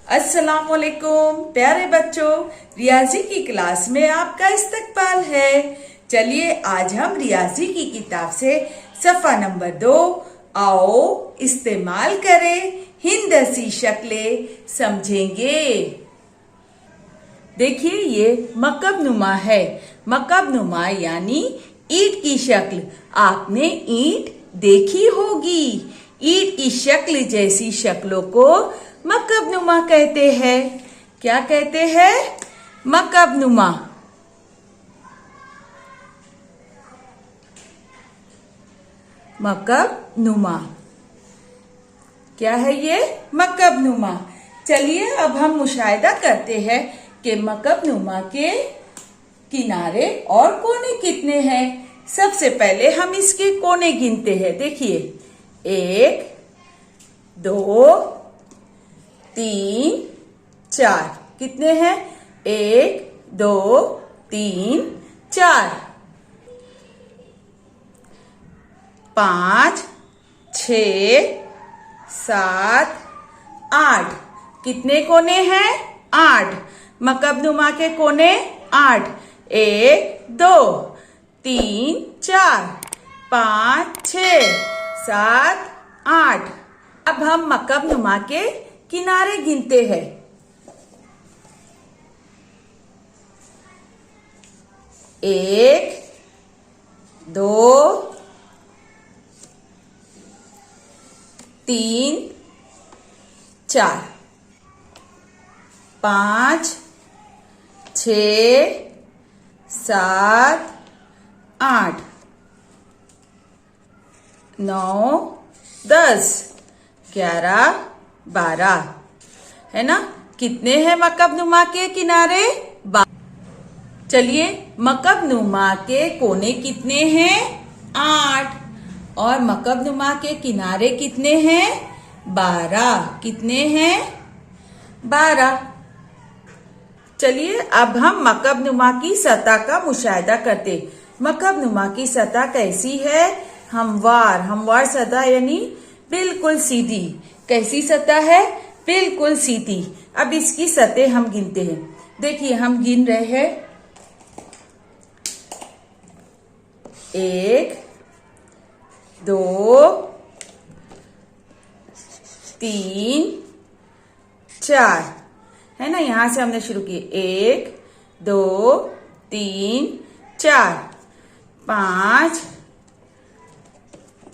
अस्सलाम वालेकुम प्यारे बच्चों, रियाजी की क्लास में आपका इस्तकबाल है। चलिए आज हम रियाजी की किताब से सफ़ा नंबर 2 आओ इस्तेमाल करें हिंदसी शक्लें समझेंगे। देखिए ये मकब नुमा है। मकब नुमा यानी ईंट की शक्ल। आपने ईंट देखी होगी। ईंट की शक्ल जैसी शक्लों को मकब नुमा कहते हैं। क्या कहते हैं? मकब नुमा। मकब नुमा क्या है ये? मकब नुमा। चलिए अब हम मुशाहिदा करते हैं कि मकब नुमा के किनारे और कोने कितने हैं। सबसे पहले हम इसके कोने गिनते हैं। देखिए 1 2 3 4 कितने हैं? 1 2 3 4 5 6 7 8 कितने कोने हैं? 8। मकब नुमा के कोने 8। 1 2 3 4 5 6 7 8। अब हम मकब नुमा के किनारे गिनते हैं। 1 2 3 4 5 6 7 8 9 10 11 12 है ना। कितने हैं मकब नुमा के किनारे? 12। चलिए मकब नुमा के कोने कितने हैं? 8। और मकब नुमा के किनारे कितने हैं? 12। कितने हैं? 12। चलिए अब हम मकब नुमा की सतह का मुशाहिदा करते। मकब नुमा की सतह कैसी है? हमवार। हमवार सतह यानी बिल्कुल सीधी। कैसी सतह है? बिल्कुल सीधी। अब इसकी सतह हम गिनते हैं। देखिए हम गिन रहे हैं 1 2 3 4 है ना। यहां से हमने शुरू किए 1 2 3 4 5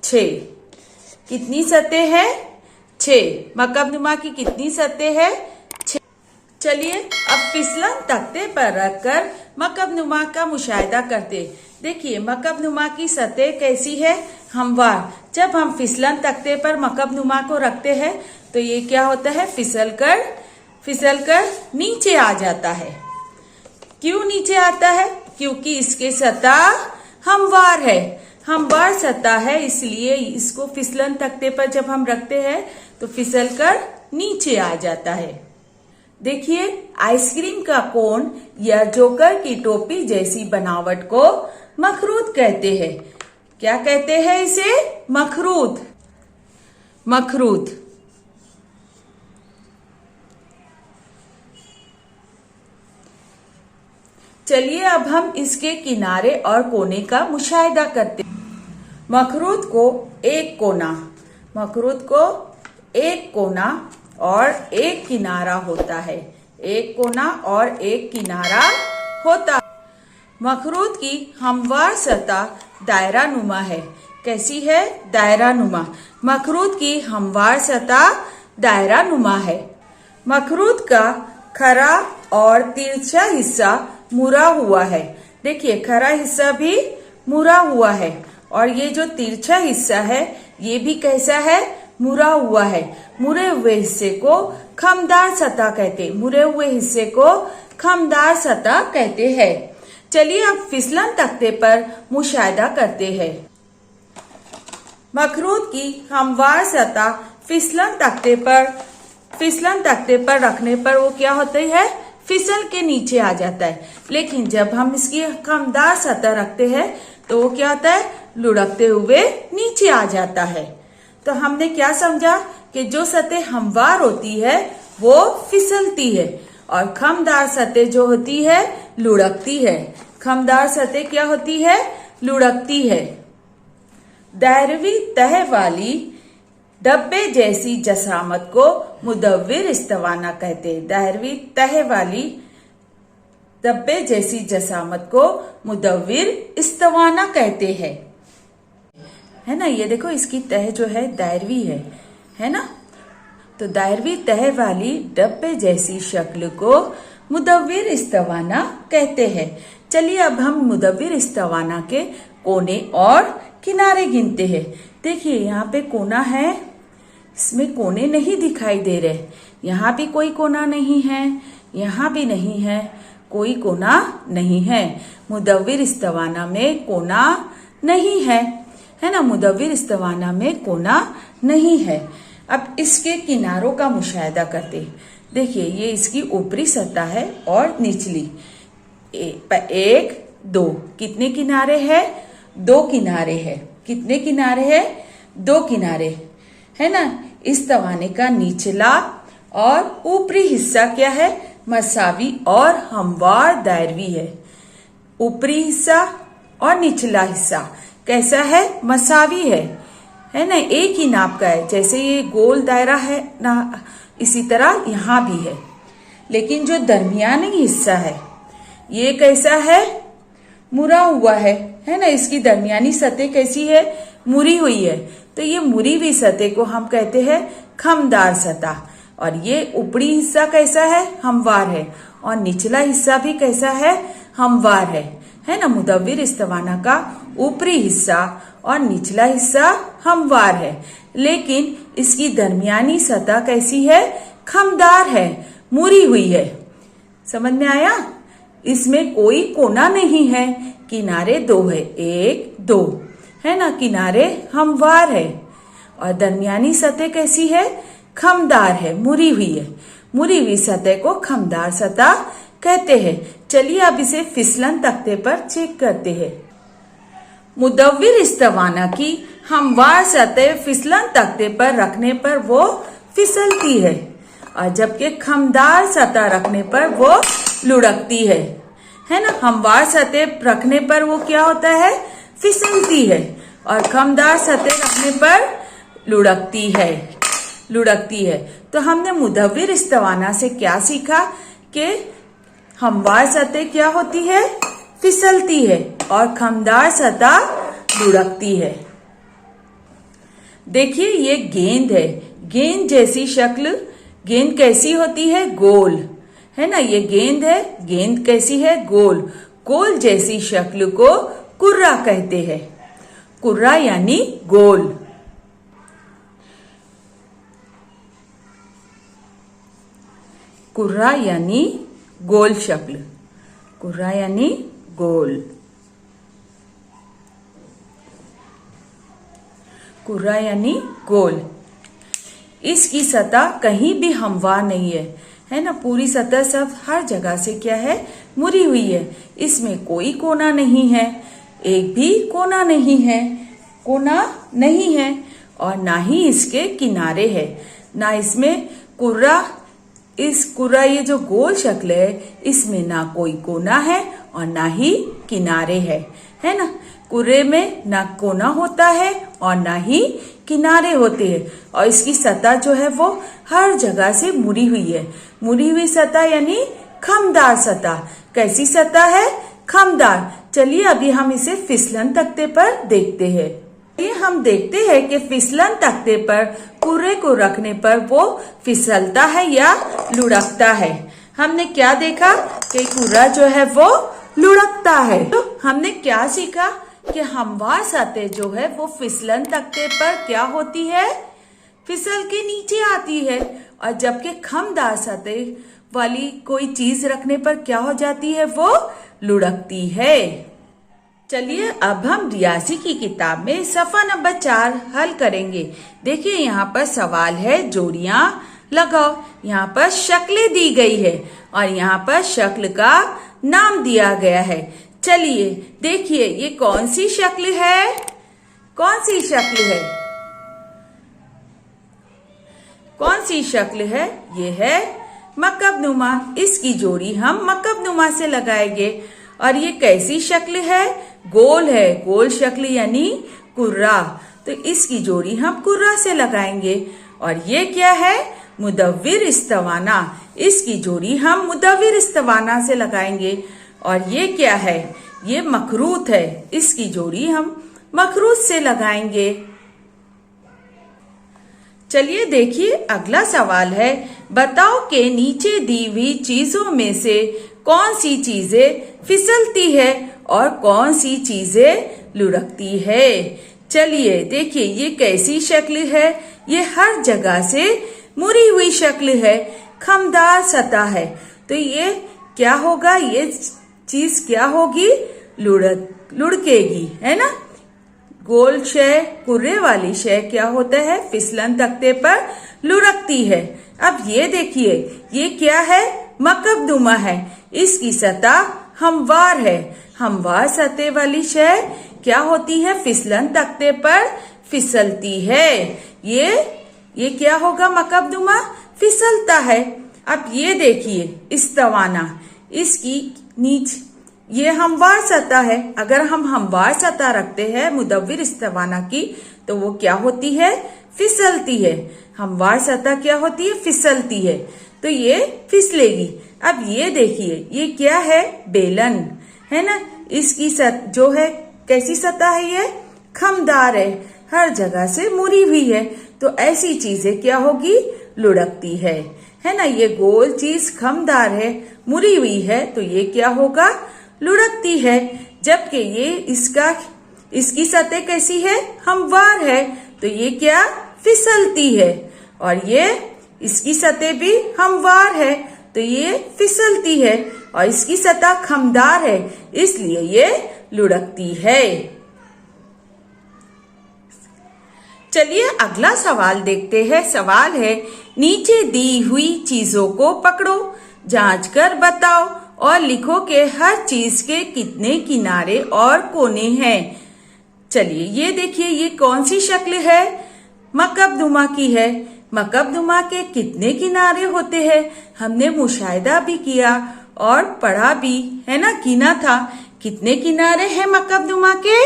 6। कितनी सतह है? 6। मकब नुमा की कितनी सतह है? 6। चलिए अब फिसलन तख्ते पर रखकर मकब नुमा का मुशाहिदा करते। देखिए मकब नुमा की सतह कैसी है? हमवार। जब हम फिसलन तख्ते पर मकब नुमा को रखते हैं तो ये क्या होता है? फिसल कर नीचे आ जाता है। क्यों नीचे आता है? क्योंकि इसके सतह हमवार है। हमवार सतह है, इसलिए इसको फिसलन तख्ते पर जब हम रखते हैं तो फिसल कर नीचे आ जाता है। देखिए आइसक्रीम का कोन या जोकर की टोपी जैसी बनावट को मखरूत कहते हैं। क्या कहते हैं इसे? मखरूत। मखरूत। चलिए अब हम इसके किनारे और कोने का मुशाहिदा करते हैं। मखरूत को एक कोना, मखरूत को एक कोना और एक किनारा होता है। एक कोना और एक किनारा होता है। मखरूत की हमवार सतह दायरा नुमा है। कैसी है? दायरा नुमा। मखरूत की हमवार सतह दायरा नुमा है। मखरूत का खरा और तिरछा हिस्सा मुड़ा हुआ है। देखिए खरा हिस्सा भी मुड़ा हुआ है और ये जो तिरछा हिस्सा है ये भी कैसा है? मुड़ा हुआ है। मुड़े हुए हिस्से को खमदार सतह कहते। मुड़े हुए हिस्से को खमदार सतह कहते हैं। चलिए अब फिसलन तख्ते पर मुशाहिदा करते हैं। मखरूत की हमवार सतह फिसलन तख्ते पर रखने पर वो क्या होती है? फिसल के नीचे आ जाता है। लेकिन जब हम इसकी खमदार सतह रखते हैं तो वो क्या होता है? लुढ़कते हुए नीचे आ जाता है। तो हमने क्या समझा कि जो सतह हमवार होती है वो फिसलती है। और खमदार सतह जो होती है लुढ़कती है। खमदार सतह क्या होती है? लुढ़कती है। दायरवी तह वाली डब्बे जैसी जसामत को मुदव्विर इस्तवाना कहते हैं। दायरवी तह वाली डब्बे जैसी जसामत को मुदव्विर इस्तवाना कहते हैं। है ना, ये देखो इसकी तह जो है दायरवी है ना। तो दायरवी तह वाली डब्बे जैसी शक्ल को मुदव्विर इस्तवाना कहते हैं। चलिए अब हम मुदव्विर इस्तवाना के कोने और किनारे गिनते हैं। देखिए यहाँ पे कोना है, इसमें कोने नहीं दिखाई दे रहे। यहाँ भी कोई कोना नहीं है, यहाँ भी नहीं है, कोई कोना नहीं है। मुदव्विर इस्तवाना में कोना नहीं है ना। मुदव्विर इस्तवाना में कोना नहीं है। अब इसके किनारों का मुशाहिदा करते। देखिए ये इसकी ऊपरी सतह है और निचली। एक दो, कितने किनारे हैं? दो किनारे हैं। कितने किनारे हैं? दो किनारे, है ना। इस तवाने का निचला और ऊपरी हिस्सा क्या है? मसावी और हमवार दायरवी है। ऊपरी हिस्सा और निचला हिस्सा कैसा है? मसावी है ना। एक ही नाप का है। जैसे ये गोल दायरा है ना, इसी तरह यहाँ भी है। लेकिन जो दरमियानी हिस्सा है ये कैसा है? मुड़ा हुआ है ना। इसकी दरमियानी सतह कैसी है? मुड़ी हुई है। तो ये मुड़ी हुई सतह को हम कहते हैं खमदार सतह। और ये ऊपरी हिस्सा कैसा है? हमवार है। और निचला हिस्सा भी कैसा है? हमवार है ना। मुदव्विर इस्तवाना का ऊपरी हिस्सा और निचला हिस्सा हमवार है, लेकिन इसकी दरमियानी सतह कैसी है? खमदार है, मुड़ी हुई है। समझ में आया? इसमें कोई कोना नहीं है। किनारे दो है, एक दो, है ना। किनारे हमवार है और दरमियानी सतह कैसी है? खमदार है, मुड़ी हुई है। मुड़ी हुई सतह को खमदार सतह कहते हैं। चलिए अब इसे फिसलन तख्ते पर चेक करते हैं। मुदव्विर इस्तवाना की हमवार सतह फिसलन तख्ते पर रखने पर वो फिसलती है और जबकि खमदार सतह रखने पर वो लुढ़कती है ना। हमवार सतह रखने पर वो क्या होता है? फिसलती है और खमदार सतह रखने पर लुढ़कती है। तो हमने मुदव्विर इस्तवाना से क्या सीखा कि हमवार सतह क्या होती है? फिसलती है और खमदार सतह लुढ़कती है। देखिए ये गेंद है। गेंद जैसी शक्ल, गेंद कैसी होती है? गोल, है ना। ये गेंद है, गेंद कैसी है? गोल। गोल जैसी शक्ल को कुर्रा कहते हैं। कुर्रा यानी गोल। कुर्रा यानी गोल शक्ल। कुर्रा यानी गोल। कुर्रा यानी गोल। इसकी सतह कहीं भी हमवार नहीं है ना। पूरी सतह सब हर जगह से क्या है? मुड़ी हुई है। इसमें कोई कोना नहीं है, एक भी कोना नहीं है। कोना नहीं है और ना ही इसके किनारे है, ना इसमें कुर्रा। इस कुर्रा, ये जो गोल शक्ल है, इसमें ना कोई कोना है और ना ही किनारे है ना। कुर्रे में ना कोना होता है और ना ही किनारे होते हैं और इसकी सतह जो है वो हर जगह से मुड़ी हुई है। मुड़ी हुई सतह यानी खमदार सतह। कैसी सतह है? खमदार। चलिए अभी हम इसे फिसलन तख्ते पर देखते हैं। ये हम देखते हैं कि फिसलन तख्ते पर कुर्रे को रखने पर वो फिसलता है या लुढ़कता है। हमने क्या देखा कि कुर्रा जो है वो लुढ़कता है। तो हमने क्या सीखा कि हमवार सतह जो है वो फिसलन तख्ते पर क्या होती है? फिसल के नीचे आती है और जबकि खमदार सतह वाली कोई चीज रखने पर क्या हो जाती है? वो लुढ़कती है। चलिए अब हम रियाजी की किताब में सफा नंबर 4 हल करेंगे। देखिए यहाँ पर सवाल है, जोड़ियां लगाओ। यहाँ पर शक्लें दी गई है और यहाँ पर शक्ल का नाम दिया गया है। चलिए देखिए ये कौन सी शक्ल है? कौन सी शक्ल है? कौन सी शक्ल है? ये है मकबनुमा। इसकी जोड़ी हम मकबनुमा से लगाएंगे। और ये कैसी शक्ल है? गोल है, गोल शक्ल यानी कुर्रा। तो इसकी जोड़ी हम कुर्रा से लगाएंगे। और ये क्या है? मुदव्विर इस्तवाना। इसकी जोड़ी हम मुदव्विर इस्तवाना से लगाएंगे। और ये क्या है? ये मखरूत है। इसकी जोड़ी हम मखरूत से लगाएंगे। चलिए देखिए अगला सवाल है, बताओ कि नीचे दी हुई चीजों में से कौन सी चीजें फिसलती है और कौन सी चीजें लुढ़कती है। चलिए देखिए ये कैसी शक्ल है? ये हर जगह से मुड़ी हुई शक्ल है, खमदार सतह है। तो ये क्या होगा? ये चीज क्या होगी? लुढ़केगी, है ना। गोल शय, कुर्रे वाली शय क्या होता है? फिसलन तख्ते पर लुढ़कती है। अब ये देखिए ये क्या है? मकबनुमा है। इसकी सतह हमवार है। हमवार सतह वाली शय क्या होती है? फिसलन तख्ते पर फिसलती है। ये क्या होगा? मकबनुमा, फिसलता है। अब ये देखिए इस्तवाना, इसकी नीच ये हमवार सतह है। अगर हम हमवार सतह रखते हैं मुदव्विर इस्तवाना की तो वो क्या होती है? फिसलती है। हमवार सतह क्या होती है? फिसलती है। तो ये फिसलेगी। अब ये देखिए ये क्या है? बेलन, है ना। इसकी जो है कैसी सतह है? ये खमदार है, हर जगह से मुड़ी हुई है। तो ऐसी चीजें क्या होगी? लुढ़कती है ना। ये गोल चीज खमदार है, मुड़ी हुई है, तो ये क्या होगा? लुढ़कती है। जबकि ये इसकी सतह कैसी है? हमवार है, तो ये क्या? फिसलती है। और ये इसकी सतह भी हमवार है, तो ये फिसलती है। और इसकी सतह खमदार है, इसलिए ये लुढ़कती है। चलिए अगला सवाल देखते हैं। सवाल है, नीचे दी हुई चीजों को पकड़ो, जांच कर बताओ और लिखो कि हर चीज के कितने किनारे और कोने हैं। चलिए ये देखिए ये कौन सी शक्ल है? मकबनुमा की है। मकबनुमा के कितने किनारे होते हैं? हमने मुशाहिदा भी किया और पढ़ा भी, है ना, गिना था। कितने किनारे हैं मकबनुमा के?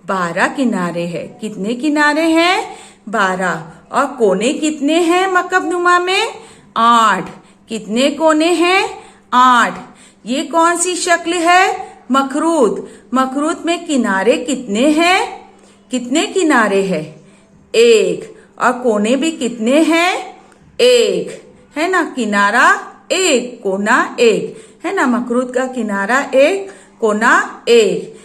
12 किनारे हैं। कितने किनारे हैं? 12। और कोने कितने हैं मकबनुमा में? 8। कितने कोने हैं? 8। ये कौन सी शक्ल है? मखरूत। मखरूत में किनारे कितने हैं? कितने किनारे हैं? 1। और कोने भी कितने हैं? 1, है ना। किनारा 1, कोना 1, है ना। मखरूत का किनारा 1, कोना 1।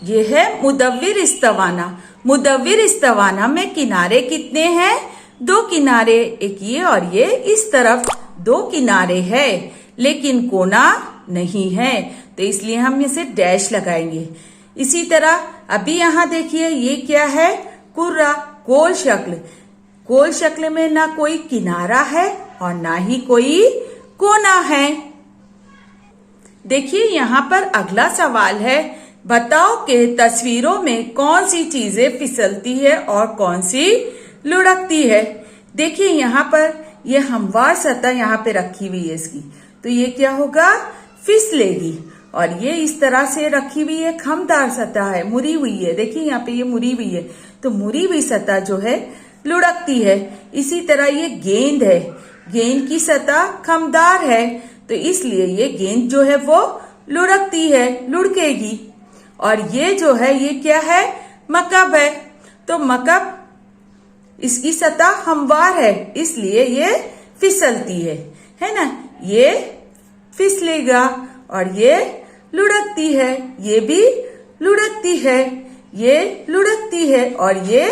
ये है मुदव्विर इस्तवाना। मुदव्विर इस्तवाना में किनारे कितने हैं? 2 किनारे, एक ये और ये इस तरफ 2 किनारे है, लेकिन कोना नहीं है, तो इसलिए हम इसे डैश लगाएंगे। इसी तरह अभी यहाँ देखिए ये क्या है? कुर्रा, गोल शक्ल। गोल शक्ल में ना कोई किनारा है और ना ही कोई कोना है। देखिए यहाँ पर अगला सवाल है, बताओ कि तस्वीरों में कौन सी चीजें फिसलती है और कौन सी लुढ़कती है। देखिए यहाँ पर ये हमवार सतह यहाँ पे रखी हुई है इसकी, तो ये क्या होगा? फिसलेगी। और ये इस तरह से रखी हुई है, खमदार सतह है, मुड़ी हुई है। देखिए यहाँ पे ये मुड़ी हुई है, तो मुड़ी हुई सतह जो है लुढ़कती है। इसी तरह ये गेंद है, गेंद की सतह खमदार है, तो इसलिए ये गेंद जो है वो लुढ़कती है, लुढ़केगी। और ये जो है ये क्या है? मकब है, तो मकब इसकी सतह हमवार है, इसलिए ये फिसलती है ना। ये फिसलेगा और ये लुढ़कती है, ये भी लुढ़कती है, ये लुढ़कती है और ये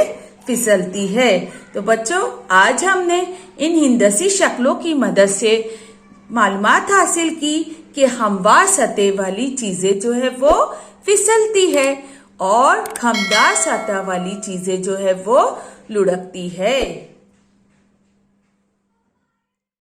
फिसलती है। तो बच्चों आज हमने इन हिंदसी शक्लों की मदद से मालूमात हासिल की कि हमवार सतह वाली चीजें जो है वो फिसलती है और खमदार सतह वाली चीजें जो है वो लुढ़कती है।